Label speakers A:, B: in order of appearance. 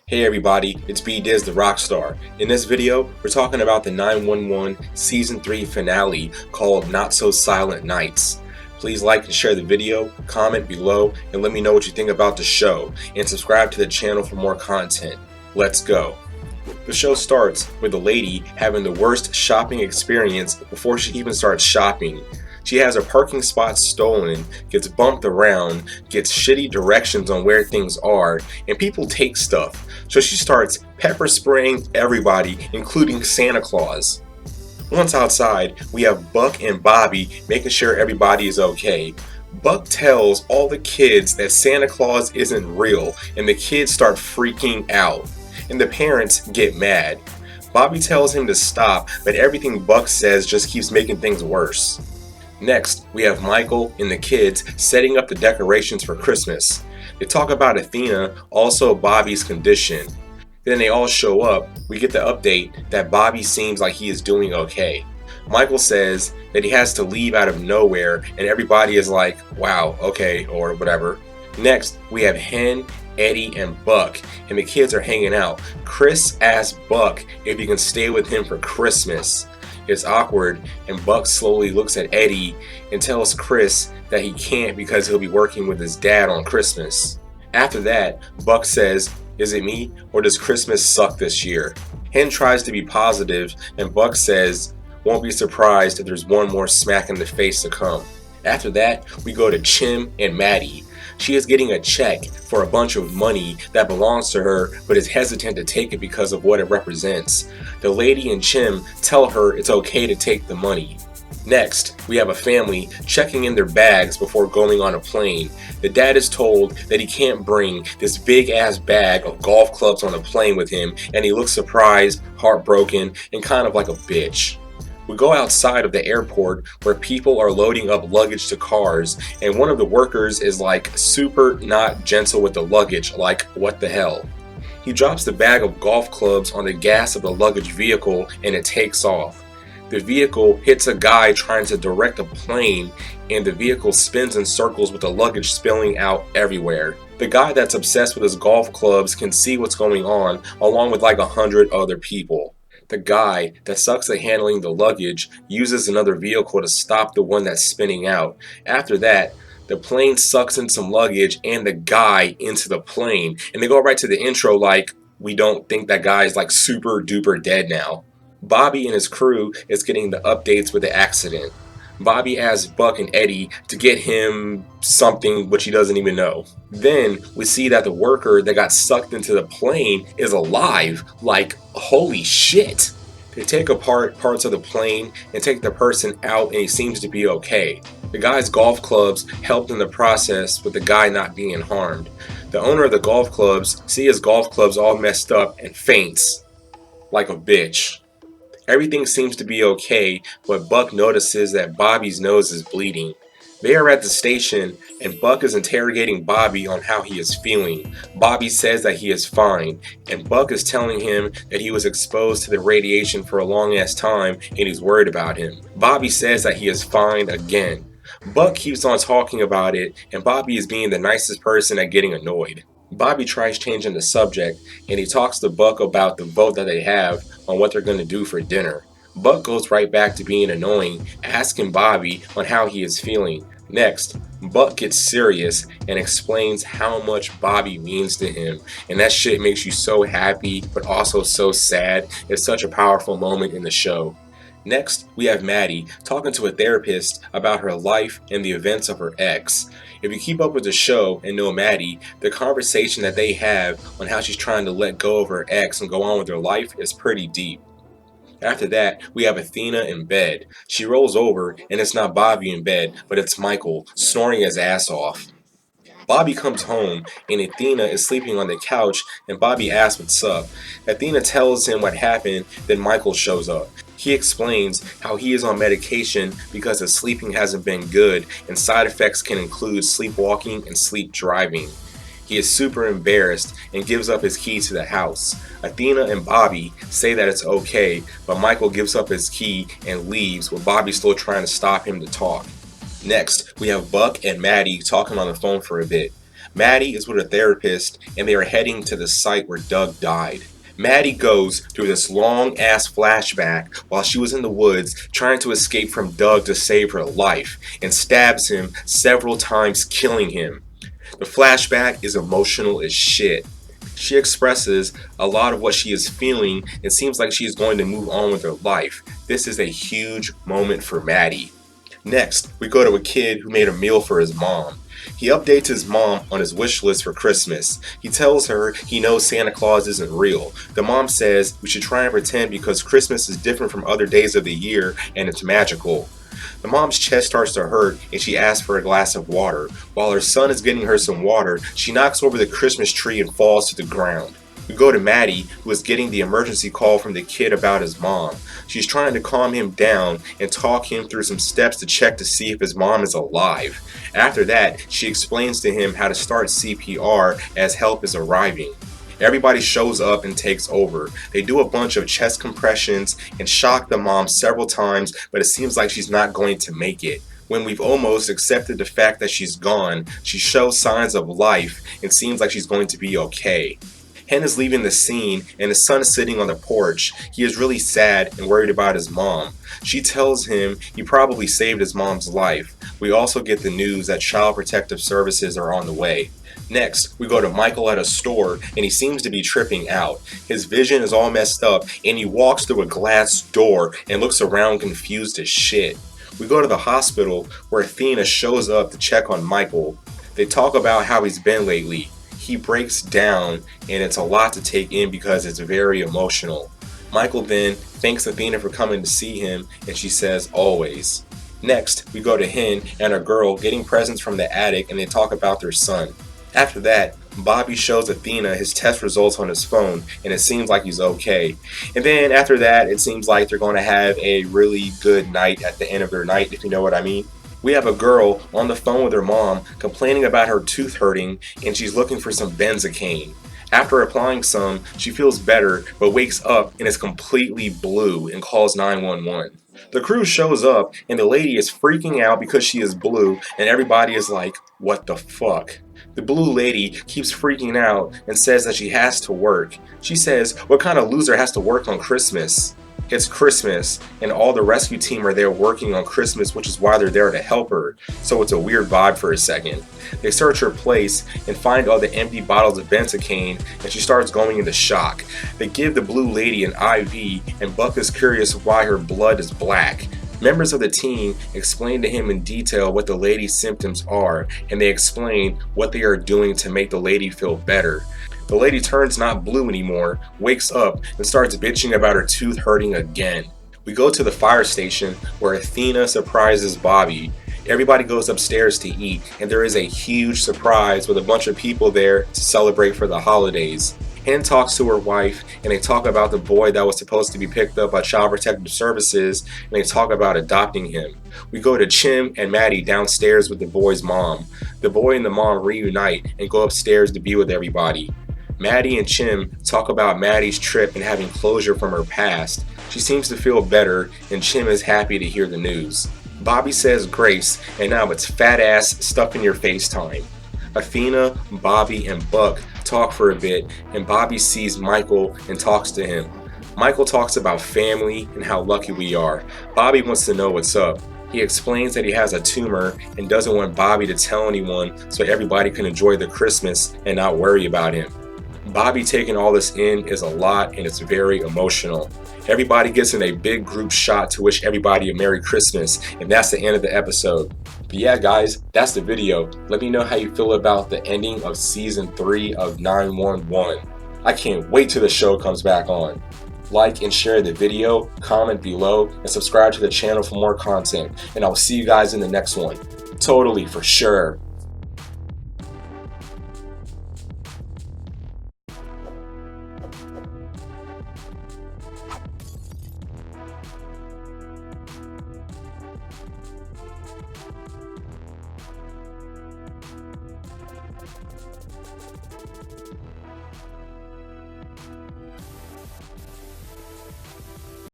A: Hey everybody, it's B-Diz the Rockstar. In this video, we're talking about the 911 Season 3 finale called Not So Silent Nights. Please like and share the video, comment below, and let me know what you think about the show, and subscribe to the channel for more content. Let's go. The show starts with a lady having the worst shopping experience before she even starts shopping. She has her parking spot stolen, gets bumped around, gets shitty directions on where things are, and people take stuff. So she starts pepper spraying everybody, including Santa Claus. Once outside, we have Buck and Bobby making sure everybody is okay. Buck tells all the kids that Santa Claus isn't real, and the kids start freaking out. And the parents get mad. Bobby tells him to stop, but everything Buck says just keeps making things worse. Next, we have Michael and the kids setting up the decorations for Christmas. They talk about Athena, also Bobby's condition. Then they all show up. We get the update that Bobby seems like he is doing okay. Michael says that he has to leave out of nowhere, and everybody is like, wow, okay, or whatever. Next, we have Hen, Eddie, and Buck, and the kids are hanging out. Chris asks Buck if he can stay with him for Christmas. It's awkward, and Buck slowly looks at Eddie and tells Chris that he can't because he'll be working with his dad on Christmas. After that, Buck says, "Is it me, or does Christmas suck this year?" Hen tries to be positive, and Buck says, "Won't be surprised if there's one more smack in the face to come." After that, we go to Chim and Maddie. She is getting a check for a bunch of money that belongs to her, but is hesitant to take it because of what it represents. The lady and Chim tell her it's okay to take the money. Next, we have a family checking in their bags before going on a plane. The dad is told that he can't bring this big ass bag of golf clubs on a plane with him, and he looks surprised, heartbroken, and kind of like a bitch. We go outside of the airport where people are loading up luggage to cars, and one of the workers is like super not gentle with the luggage, like what the hell. He drops the bag of golf clubs on the gas of the luggage vehicle and it takes off. The vehicle hits a guy trying to direct a plane, and the vehicle spins in circles with the luggage spilling out everywhere. The guy that's obsessed with his golf clubs can see what's going on, along with like 100 other people. The guy that sucks at handling the luggage uses another vehicle to stop the one that's spinning out. After that, the plane sucks in some luggage and the guy into the plane. And they go right to the intro like, we don't think that guy is like super duper dead now. Bobby and his crew is getting the updates with the accident. Bobby asks Buck and Eddie to get him something which he doesn't even know. Then we see that the worker that got sucked into the plane is alive. Like, holy shit. They take apart parts of the plane and take the person out, and he seems to be okay. The guy's golf clubs helped in the process with the guy not being harmed. The owner of the golf clubs sees his golf clubs all messed up and faints like a bitch. Everything seems to be okay, but Buck notices that Bobby's nose is bleeding. They are at the station, and Buck is interrogating Bobby on how he is feeling. Bobby says that he is fine, and Buck is telling him that he was exposed to the radiation for a long ass time and he's worried about him. Bobby says that he is fine again. Buck keeps on talking about it, and Bobby is being the nicest person at getting annoyed. Bobby tries changing the subject, and he talks to Buck about the vote that they have on what they're going to do for dinner. Buck goes right back to being annoying, asking Bobby on how he is feeling. Next, Buck gets serious and explains how much Bobby means to him, and that shit makes you so happy but also so sad. It's such a powerful moment in the show. Next, we have Maddie talking to a therapist about her life and the events of her ex. If you keep up with the show and know Maddie, the conversation that they have on how she's trying to let go of her ex and go on with her life is pretty deep. After that, we have Athena in bed. She rolls over, and it's not Bobby in bed, but it's Michael, snoring his ass off. Bobby comes home, and Athena is sleeping on the couch, and Bobby asks what's up. Athena tells him what happened, then Michael shows up. He explains how he is on medication because his sleeping hasn't been good, and side effects can include sleepwalking and sleep driving. He is super embarrassed and gives up his key to the house. Athena and Bobby say that it's okay, but Michael gives up his key and leaves with Bobby still trying to stop him to talk. Next, we have Buck and Maddie talking on the phone for a bit. Maddie is with a therapist and they are heading to the site where Doug died. Maddie goes through this long ass flashback while she was in the woods trying to escape from Doug to save her life and stabs him several times, killing him. The flashback is emotional as shit. She expresses a lot of what she is feeling and seems like she is going to move on with her life. This is a huge moment for Maddie. Next, we go to a kid who made a meal for his mom. He updates his mom on his wish list for Christmas. He tells her he knows Santa Claus isn't real. The mom says we should try and pretend because Christmas is different from other days of the year and it's magical. The mom's chest starts to hurt and she asks for a glass of water. While her son is getting her some water, she knocks over the Christmas tree and falls to the ground. We go to Maddie, who is getting the emergency call from the kid about his mom. She's trying to calm him down and talk him through some steps to check to see if his mom is alive. After that, she explains to him how to start CPR as help is arriving. Everybody shows up and takes over. They do a bunch of chest compressions and shock the mom several times, but it seems like she's not going to make it. When we've almost accepted the fact that she's gone, she shows signs of life and seems like she's going to be okay. Hen is leaving the scene and his son is sitting on the porch. He is really sad and worried about his mom. She tells him he probably saved his mom's life. We also get the news that Child Protective Services are on the way. Next, we go to Michael at a store and he seems to be tripping out. His vision is all messed up and he walks through a glass door and looks around confused as shit. We go to the hospital where Athena shows up to check on Michael. They talk about how he's been lately. He breaks down and it's a lot to take in because it's very emotional. Michael then thanks Athena for coming to see him and she says always. Next, we go to Hen and her girl getting presents from the attic and they talk about their son. After that, Bobby shows Athena his test results on his phone and it seems like he's okay. And then after that, it seems like they're going to have a really good night at the end of their night, if you know what I mean. We have a girl on the phone with her mom complaining about her tooth hurting and she's looking for some benzocaine. After applying some, she feels better but wakes up and is completely blue and calls 911. The crew shows up and the lady is freaking out because she is blue and everybody is like, what the fuck? The blue lady keeps freaking out and says that she has to work. She says, what kind of loser has to work on Christmas? It's Christmas, and all the rescue team are there working on Christmas, which is why they're there to help her, so it's a weird vibe for a second. They search her place and find all the empty bottles of benzocaine, and she starts going into shock. They give the blue lady an IV, and Buck is curious why her blood is black. Members of the team explain to him in detail what the lady's symptoms are, and they explain what they are doing to make the lady feel better. The lady turns not blue anymore, wakes up, and starts bitching about her tooth hurting again. We go to the fire station where Athena surprises Bobby. Everybody goes upstairs to eat, and there is a huge surprise with a bunch of people there to celebrate for the holidays. Hen talks to her wife, and they talk about the boy that was supposed to be picked up by Child Protective Services, and they talk about adopting him. We go to Chim and Maddie downstairs with the boy's mom. The boy and the mom reunite and go upstairs to be with everybody. Maddie and Chim talk about Maddie's trip and having closure from her past. She seems to feel better, and Chim is happy to hear the news. Bobby says grace, and now it's fat ass stuff in your face time. Athena, Bobby, and Buck talk for a bit, and Bobby sees Michael and talks to him. Michael talks about family and how lucky we are. Bobby wants to know what's up. He explains that he has a tumor and doesn't want Bobby to tell anyone so everybody can enjoy the Christmas and not worry about him. Bobby taking all this in is a lot and it's very emotional. Everybody gets in a big group shot to wish everybody a Merry Christmas, and that's the end of the episode. But yeah guys, that's the video. Let me know how you feel about the ending of season 3 of 911. I can't wait till the show comes back on. Like and share the video, comment below, and subscribe to the channel for more content. And I'll see you guys in the next one. Totally, for sure.